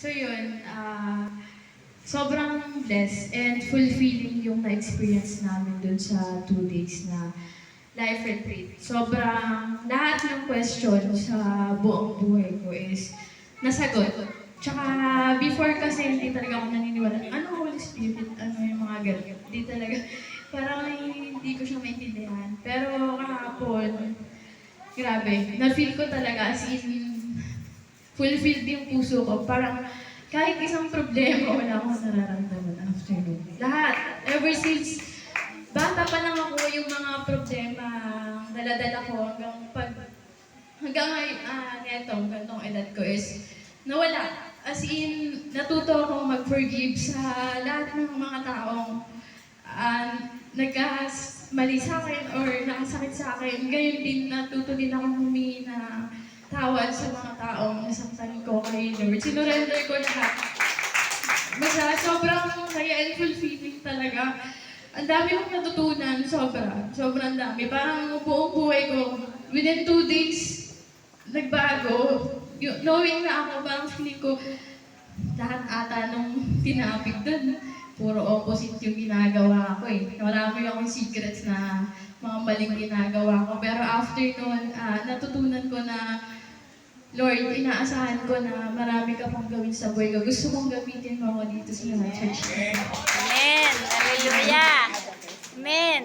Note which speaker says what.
Speaker 1: So yun, sobrang blessed and fulfilling yung na-experience namin dun sa 2 days na life retreat. Sobrang lahat ng question sa buong buhay ko is nasagot. Tsaka before kasi hindi talaga ako naniniwala, ano Holy Spirit, ano yung mga ganyan. Hindi talaga, parang hindi ko siya maintindihan. Pero kahapon, grabe, na-feel ko talaga as in fulfilled yung puso ko. Parang kahit isang problema, wala akong nararamdaman after nun. Lahat, ever since bata pa lang ako, yung mga problema dala-dala ko hanggang ngayon, ganitong edad ko is nawala. As in, natuto akong mag-forgive sa lahat ng mga taong nagkas-mali sa akin or nakasakit sa akin. Gayon din, natuto din akong humingi na tawad sa mga taong nasaktan ko kay Lord. Sinurrender ko lahat. Basta sobrang saya and fulfilling talaga. Ang dami kong natutunan, sobrang dami. Parang buong buhay ko, within 2 days, nagbago. Knowing na ako, parang feeling ko, lahat ata nung tinapik dun, puro opposite yung ginagawa ko eh. Marami akong secrets na mga maling ginagawa ko. Pero after nun, natutunan ko na, Lord, inaasahan ko na marami ka pang gawin sa buhay ko. Gusto kong gamitin mo ako dito sa mga church.
Speaker 2: Amen. Hallelujah. Amen.